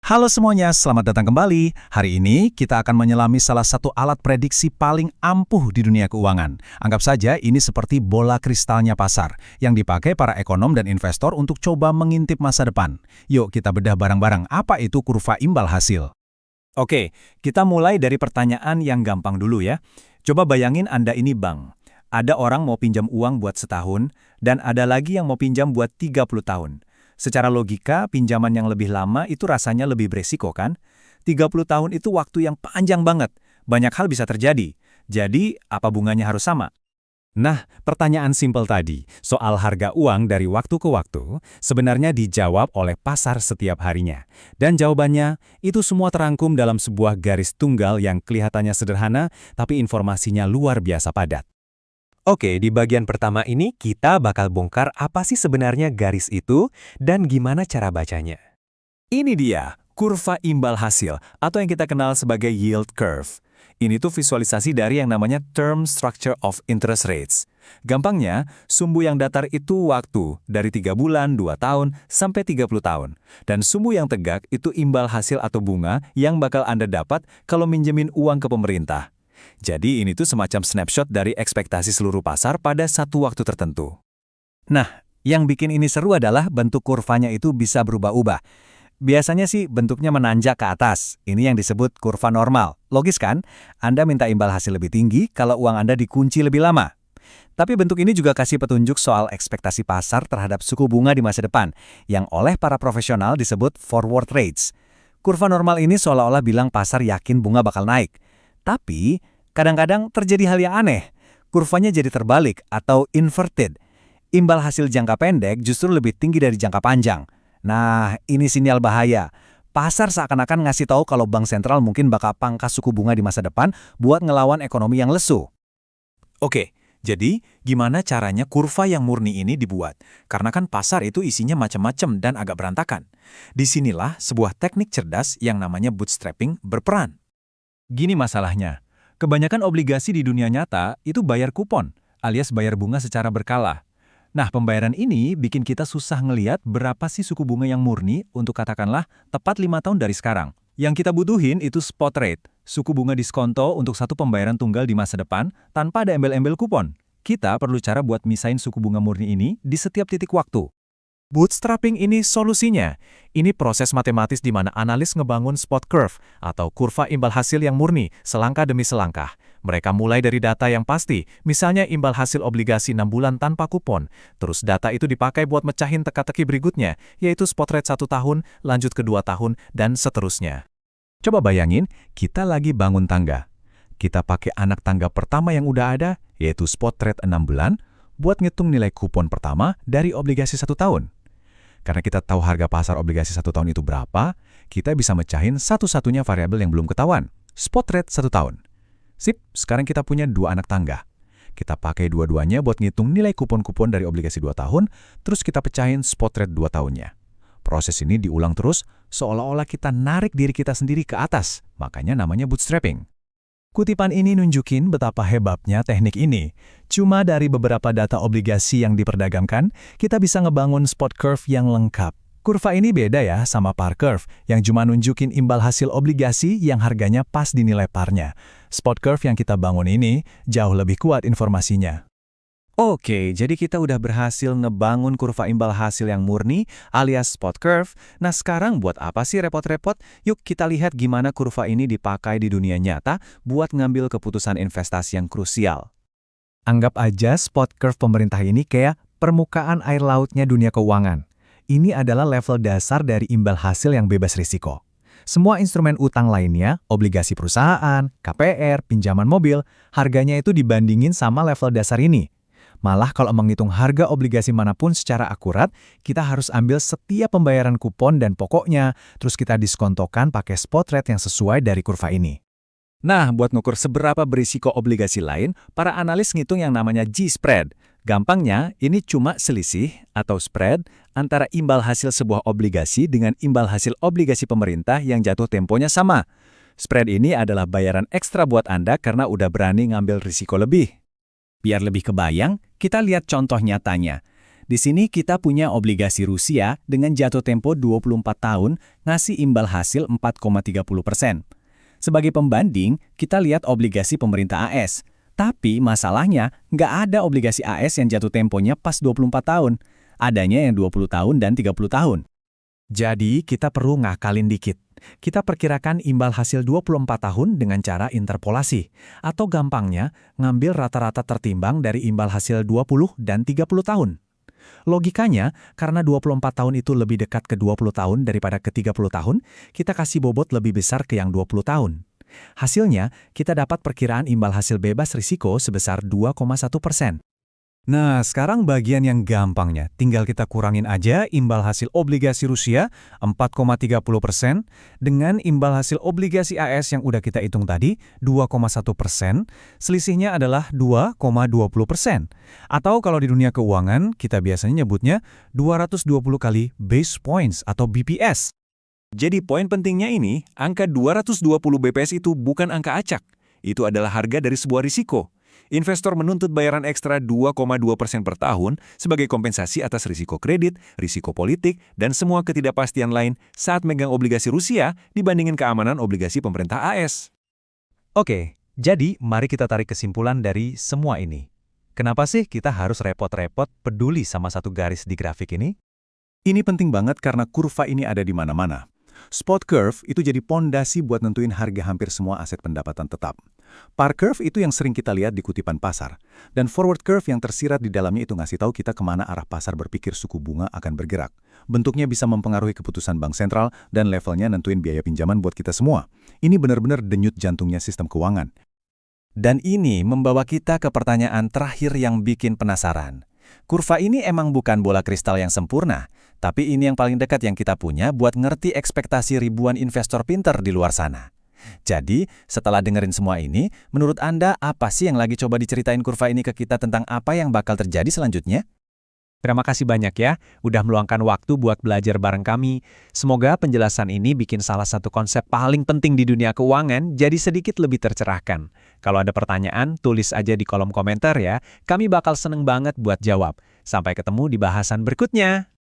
Halo semuanya, selamat datang kembali. Hari ini kita akan menyelami salah satu alat prediksi paling ampuh di dunia keuangan. Anggap saja ini seperti bola kristalnya pasar, yang dipakai para ekonom dan investor untuk coba mengintip masa depan. Yuk kita bedah bareng-bareng apa itu kurva imbal hasil. Oke, kita mulai dari pertanyaan yang gampang dulu ya. Coba bayangin Anda ini bank. Ada orang mau pinjam uang buat setahun, dan ada lagi yang mau pinjam buat 30 tahun. Secara logika, pinjaman yang lebih lama itu rasanya lebih beresiko kan? 30 tahun itu waktu yang panjang banget. Banyak hal bisa terjadi. Jadi, apa bunganya harus sama? Nah, pertanyaan simpel tadi, soal harga uang dari waktu ke waktu, sebenarnya dijawab oleh pasar setiap harinya. Dan jawabannya, itu semua terangkum dalam sebuah garis tunggal yang kelihatannya sederhana, tapi informasinya luar biasa padat. Oke, di bagian pertama ini kita bakal bongkar apa sih sebenarnya garis itu dan gimana cara bacanya. Ini dia, kurva imbal hasil, atau yang kita kenal sebagai yield curve. Ini tuh visualisasi dari yang namanya term structure of interest rates. Gampangnya, sumbu yang datar itu waktu, dari 3 bulan, 2 tahun, sampai 30 tahun. Dan sumbu yang tegak itu imbal hasil atau bunga yang bakal Anda dapat kalau minjemin uang ke pemerintah. Jadi ini tuh semacam snapshot dari ekspektasi seluruh pasar pada satu waktu tertentu. Nah, yang bikin ini seru adalah bentuk kurvanya itu bisa berubah-ubah. Biasanya sih bentuknya menanjak ke atas. Ini yang disebut kurva normal. Logis kan? Anda minta imbal hasil lebih tinggi kalau uang Anda dikunci lebih lama. Tapi bentuk ini juga kasih petunjuk soal ekspektasi pasar terhadap suku bunga di masa depan, yang oleh para profesional disebut forward rates. Kurva normal ini seolah-olah bilang pasar yakin bunga bakal naik. Tapi, kadang-kadang terjadi hal yang aneh. Kurvanya jadi terbalik atau inverted. Imbal hasil jangka pendek justru lebih tinggi dari jangka panjang. Nah, ini sinyal bahaya. Pasar seakan-akan ngasih tahu kalau bank sentral mungkin bakal pangkas suku bunga di masa depan buat ngelawan ekonomi yang lesu. Oke, jadi gimana caranya kurva yang murni ini dibuat? Karena kan pasar itu isinya macam-macam dan agak berantakan. Disinilah sebuah teknik cerdas yang namanya bootstrapping berperan. Gini masalahnya, kebanyakan obligasi di dunia nyata itu bayar kupon, alias bayar bunga secara berkala. Nah, pembayaran ini bikin kita susah ngeliat berapa sih suku bunga yang murni untuk katakanlah tepat 5 tahun dari sekarang. Yang kita butuhin itu spot rate, suku bunga diskonto untuk satu pembayaran tunggal di masa depan tanpa ada embel-embel kupon. Kita perlu cara buat misain suku bunga murni ini di setiap titik waktu. Bootstrapping ini solusinya. Ini proses matematis di mana analis ngebangun spot curve atau kurva imbal hasil yang murni selangkah demi selangkah. Mereka mulai dari data yang pasti, misalnya imbal hasil obligasi 6 bulan tanpa kupon. Terus data itu dipakai buat mecahin teka-teki berikutnya, yaitu spot rate 1 tahun, lanjut ke 2 tahun, dan seterusnya. Coba bayangin, kita lagi bangun tangga. Kita pakai anak tangga pertama yang udah ada, yaitu spot rate 6 bulan, buat ngitung nilai kupon pertama dari obligasi 1 tahun. Karena kita tahu harga pasar obligasi 1 tahun itu berapa, kita bisa mecahin satu-satunya variabel yang belum ketahuan, spot rate 1 tahun. Sip, sekarang kita punya 2 anak tangga. Kita pakai dua-duanya buat ngitung nilai kupon-kupon dari obligasi 2 tahun, terus kita pecahin spot rate 2 tahunnya. Proses ini diulang terus, seolah-olah kita narik diri kita sendiri ke atas, makanya namanya bootstrapping. Kutipan ini nunjukin betapa hebatnya teknik ini. Cuma dari beberapa data obligasi yang diperdagangkan, kita bisa ngebangun spot curve yang lengkap. Kurva ini beda ya sama par curve, yang cuma nunjukin imbal hasil obligasi yang harganya pas di nilai parnya. Spot curve yang kita bangun ini jauh lebih kuat informasinya. Oke, jadi kita udah berhasil ngebangun kurva imbal hasil yang murni alias spot curve. Nah sekarang buat apa sih repot-repot? Yuk kita lihat gimana kurva ini dipakai di dunia nyata buat ngambil keputusan investasi yang krusial. Anggap aja spot curve pemerintah ini kayak permukaan air lautnya dunia keuangan. Ini adalah level dasar dari imbal hasil yang bebas risiko. Semua instrumen utang lainnya, obligasi perusahaan, KPR, pinjaman mobil, harganya itu dibandingin sama level dasar ini. Malah kalau menghitung harga obligasi manapun secara akurat, kita harus ambil setiap pembayaran kupon dan pokoknya, terus kita diskontokan pakai spot rate yang sesuai dari kurva ini. Nah, buat ngukur seberapa berisiko obligasi lain, para analis ngitung yang namanya G-spread. Gampangnya, ini cuma selisih atau spread antara imbal hasil sebuah obligasi dengan imbal hasil obligasi pemerintah yang jatuh temponya sama. Spread ini adalah bayaran ekstra buat Anda karena udah berani ngambil risiko lebih. Biar lebih kebayang, kita lihat contoh nyatanya. Di sini kita punya obligasi Rusia dengan jatuh tempo 24 tahun ngasih imbal hasil 4,30%. Sebagai pembanding, kita lihat obligasi pemerintah AS. Tapi masalahnya, nggak ada obligasi AS yang jatuh temponya pas 24 tahun. Adanya yang 20 tahun dan 30 tahun. Jadi, kita perlu ngakalin dikit. Kita perkirakan imbal hasil 24 tahun dengan cara interpolasi. Atau gampangnya, ngambil rata-rata tertimbang dari imbal hasil 20 dan 30 tahun. Logikanya, karena 24 tahun itu lebih dekat ke 20 tahun daripada ke 30 tahun, kita kasih bobot lebih besar ke yang 20 tahun. Hasilnya, kita dapat perkiraan imbal hasil bebas risiko sebesar 2,1%. Nah, sekarang bagian yang gampangnya. Tinggal kita kurangin aja imbal hasil obligasi Rusia 4,30% dengan imbal hasil obligasi AS yang udah kita hitung tadi 2,1%. Selisihnya adalah 2,20%. Atau kalau di dunia keuangan, kita biasanya nyebutnya 220 kali base points atau BPS. Jadi poin pentingnya ini, angka 220 BPS itu bukan angka acak. Itu adalah harga dari sebuah risiko. Investor menuntut bayaran ekstra 2,2% per tahun sebagai kompensasi atas risiko kredit, risiko politik, dan semua ketidakpastian lain saat megang obligasi Rusia dibandingin keamanan obligasi pemerintah AS. Oke, jadi mari kita tarik kesimpulan dari semua ini. Kenapa sih kita harus repot-repot peduli sama satu garis di grafik ini? Ini penting banget karena kurva ini ada di mana-mana. Spot curve itu jadi pondasi buat nentuin harga hampir semua aset pendapatan tetap. Par curve itu yang sering kita lihat di kutipan pasar. Dan forward curve yang tersirat di dalamnya itu ngasih tahu kita kemana arah pasar berpikir suku bunga akan bergerak. Bentuknya bisa mempengaruhi keputusan bank sentral dan levelnya nentuin biaya pinjaman buat kita semua. Ini benar-benar denyut jantungnya sistem keuangan. Dan ini membawa kita ke pertanyaan terakhir yang bikin penasaran. Kurva ini emang bukan bola kristal yang sempurna, tapi ini yang paling dekat yang kita punya buat ngerti ekspektasi ribuan investor pinter di luar sana. Jadi, setelah dengerin semua ini, menurut Anda apa sih yang lagi coba diceritain kurva ini ke kita tentang apa yang bakal terjadi selanjutnya? Terima kasih banyak ya, udah meluangkan waktu buat belajar bareng kami. Semoga penjelasan ini bikin salah satu konsep paling penting di dunia keuangan jadi sedikit lebih tercerahkan. Kalau ada pertanyaan, tulis aja di kolom komentar ya. Kami bakal seneng banget buat jawab. Sampai ketemu di bahasan berikutnya.